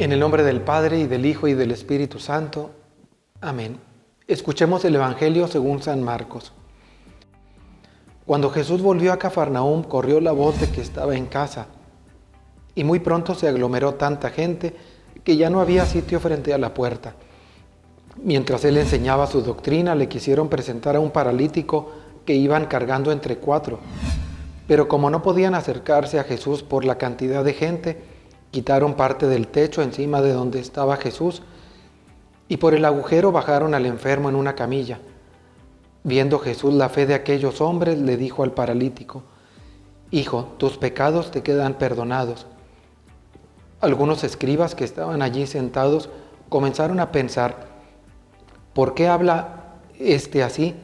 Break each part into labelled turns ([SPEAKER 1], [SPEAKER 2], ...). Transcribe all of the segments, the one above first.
[SPEAKER 1] En el nombre del Padre, y del Hijo, y del Espíritu Santo. Amén. Escuchemos el Evangelio según San Marcos. Cuando Jesús volvió a Cafarnaúm, corrió la voz de que estaba en casa, y muy pronto se aglomeró tanta gente que ya no había sitio frente a la puerta. Mientras él enseñaba su doctrina, le quisieron presentar a un paralítico que iban cargando entre 4. Pero como no podían acercarse a Jesús por la cantidad de gente, quitaron parte del techo encima de donde estaba Jesús y por el agujero bajaron al enfermo en una camilla. Viendo Jesús la fe de aquellos hombres, le dijo al paralítico: «Hijo, tus pecados te quedan perdonados». Algunos escribas que estaban allí sentados comenzaron a pensar: «¿Por qué habla este así?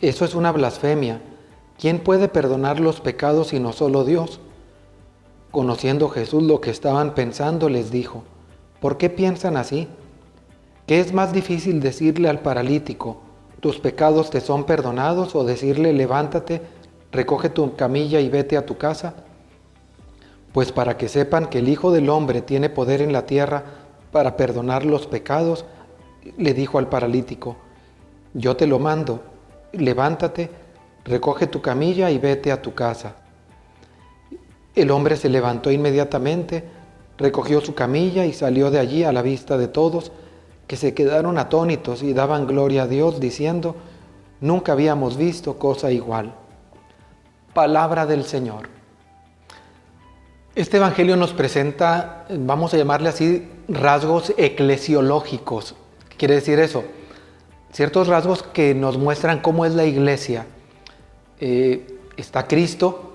[SPEAKER 1] Eso es una blasfemia. ¿Quién puede perdonar los pecados sino solo Dios?». Conociendo Jesús lo que estaban pensando, les dijo: «¿Por qué piensan así? ¿Qué es más difícil decirle al paralítico: tus pecados te son perdonados, o decirle: levántate, recoge tu camilla y vete a tu casa? Pues para que sepan que el Hijo del Hombre tiene poder en la tierra para perdonar los pecados», le dijo al paralítico: «Yo te lo mando, levántate, recoge tu camilla y vete a tu casa». El hombre se levantó inmediatamente, recogió su camilla y salió de allí a la vista de todos, que se quedaron atónitos y daban gloria a Dios, diciendo: «Nunca habíamos visto cosa igual». Palabra del Señor. Este evangelio nos presenta, vamos a llamarle así, rasgos eclesiológicos. ¿Qué quiere decir eso? Ciertos rasgos que nos muestran cómo es la iglesia. Está Cristo,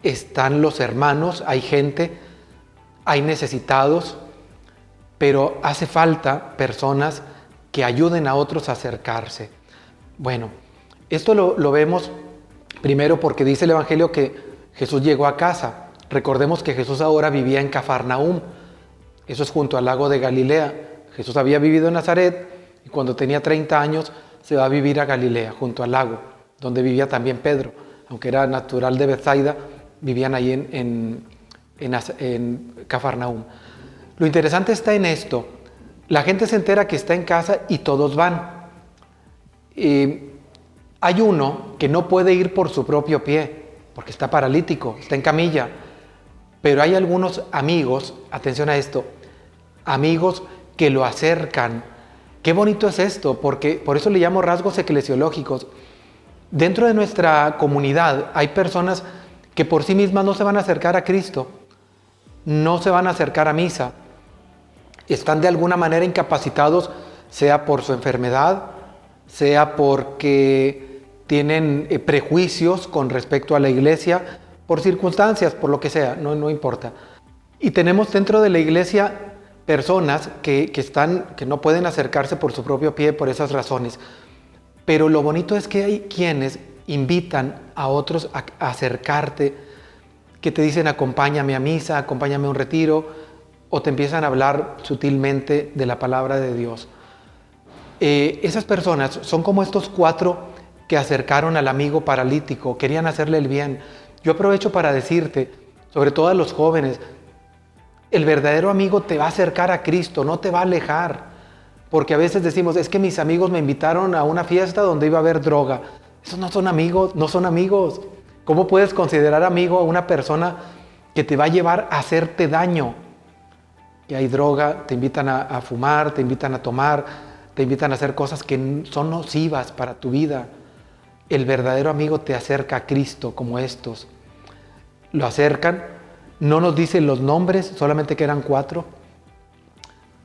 [SPEAKER 1] están los hermanos, hay gente, hay necesitados, pero hace falta personas que ayuden a otros a acercarse. Bueno, esto lo vemos primero porque dice el Evangelio que Jesús llegó a casa. Recordemos que Jesús ahora vivía en Cafarnaúm, eso es junto al lago de Galilea. Jesús había vivido en Nazaret y cuando tenía 30 años se va a vivir a Galilea, junto al lago, donde vivía también Pedro. Aunque era natural de Bethsaida, vivían ahí en Cafarnaúm. Lo interesante está en esto: la gente se entera que está en casa y todos van. Hay uno que no puede ir por su propio pie, porque está paralítico, está en camilla. Pero hay algunos amigos, atención a esto, amigos que lo acercan. Qué bonito es esto, porque por eso le llamo rasgos eclesiológicos. Dentro de nuestra comunidad hay personas que por sí mismas no se van a acercar a Cristo, no se van a acercar a misa, están de alguna manera incapacitados, sea por su enfermedad, sea porque tienen prejuicios con respecto a la iglesia, por circunstancias, por lo que sea, no importa. Y tenemos dentro de la iglesia personas que no pueden acercarse por su propio pie por esas razones. Pero lo bonito es que hay quienes invitan a otros a acercarte, que te dicen: acompáñame a misa, acompáñame a un retiro, o te empiezan a hablar sutilmente de la palabra de Dios. Esas personas son como estos 4 que acercaron al amigo paralítico, querían hacerle el bien. Yo aprovecho para decirte, sobre todo a los jóvenes, el verdadero amigo te va a acercar a Cristo, no te va a alejar. Porque a veces decimos: es que mis amigos me invitaron a una fiesta donde iba a haber droga. Esos no son amigos, no son amigos. ¿Cómo puedes considerar amigo a una persona que te va a llevar a hacerte daño? Que hay droga, te invitan a fumar, te invitan a tomar, te invitan a hacer cosas que son nocivas para tu vida. El verdadero amigo te acerca a Cristo, como estos. Lo acercan, no nos dicen los nombres, solamente que eran 4.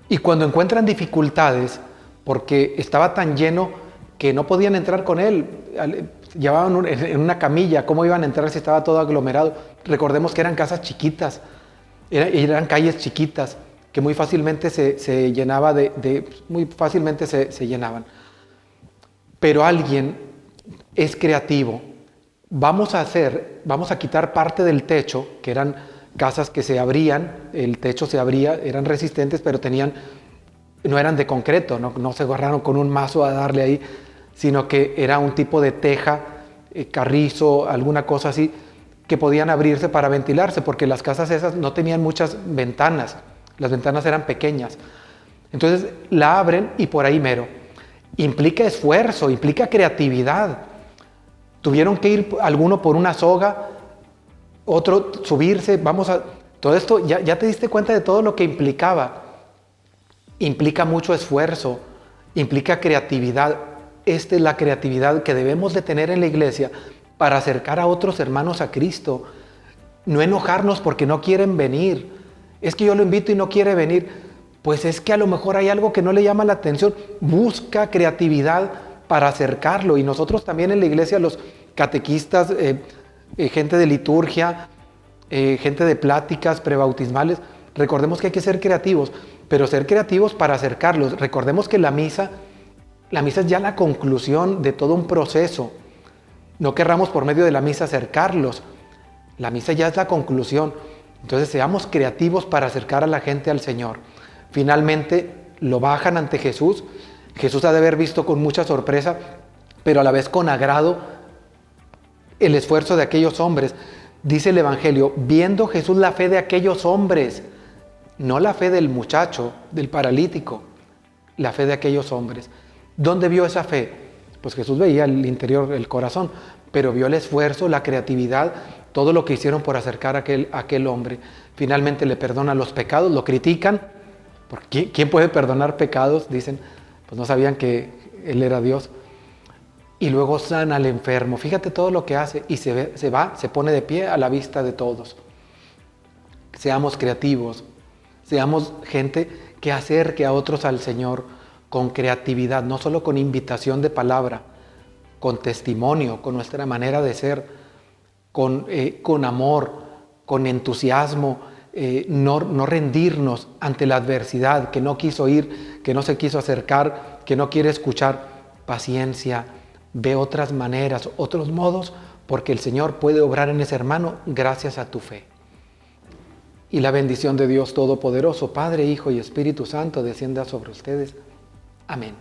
[SPEAKER 1] Y cuando encuentran dificultades, porque estaba tan lleno que no podían entrar con él, llevaban en una camilla, ¿cómo iban a entrar si estaba todo aglomerado? Recordemos que eran casas chiquitas, eran calles chiquitas, que muy fácilmente se llenaba muy fácilmente se llenaban. Pero alguien es creativo. Vamos a quitar parte del techo, que eran casas que se abrían, el techo se abría, eran resistentes, pero no eran de concreto, no se agarraron con un mazo a darle ahí, sino que era un tipo de teja, carrizo, alguna cosa así, que podían abrirse para ventilarse, porque las casas esas no tenían muchas ventanas, Las ventanas eran pequeñas. Entonces la abren y por ahí mero. Implica esfuerzo, implica creatividad. Tuvieron que ir alguno por una soga, otro subirse, todo esto, ya te diste cuenta de todo lo que implicaba. Implica mucho esfuerzo, implica creatividad. Esta es la creatividad que debemos de tener en la iglesia para acercar a otros hermanos a Cristo. No enojarnos porque no quieren venir. Es que yo lo invito y no quiere venir. Pues es que a lo mejor hay algo que no le llama la atención. Busca creatividad para acercarlo. Y nosotros también en la iglesia, los catequistas, gente de liturgia, gente de pláticas prebautismales, recordemos que hay que ser creativos, pero ser creativos para acercarlos. Recordemos que la misa es ya la conclusión de todo un proceso. No querramos por medio de la misa acercarlos. La misa ya es la conclusión. Entonces seamos creativos para acercar a la gente al Señor. Finalmente lo bajan ante Jesús. Jesús ha de haber visto con mucha sorpresa, pero a la vez con agrado, el esfuerzo de aquellos hombres. Dice el Evangelio, viendo Jesús la fe de aquellos hombres, no la fe del muchacho, del paralítico, la fe de aquellos hombres. ¿Dónde vio esa fe? Pues Jesús veía el interior, el corazón, pero vio el esfuerzo, la creatividad, todo lo que hicieron por acercar a aquel hombre. Finalmente le perdonan los pecados, lo critican. ¿Porque quién puede perdonar pecados? Dicen, pues no sabían que Él era Dios. Y luego sana al enfermo. Fíjate todo lo que hace y se pone de pie a la vista de todos. Seamos creativos, seamos gente que acerque a otros al Señor con creatividad, no solo con invitación de palabra, con testimonio, con nuestra manera de ser, con amor, con entusiasmo, no rendirnos ante la adversidad, que no quiso ir, que no se quiso acercar, que no quiere escuchar. Paciencia, ve otras maneras, otros modos, porque el Señor puede obrar en ese hermano gracias a tu fe. Y la bendición de Dios Todopoderoso, Padre, Hijo y Espíritu Santo, descienda sobre ustedes. Amén.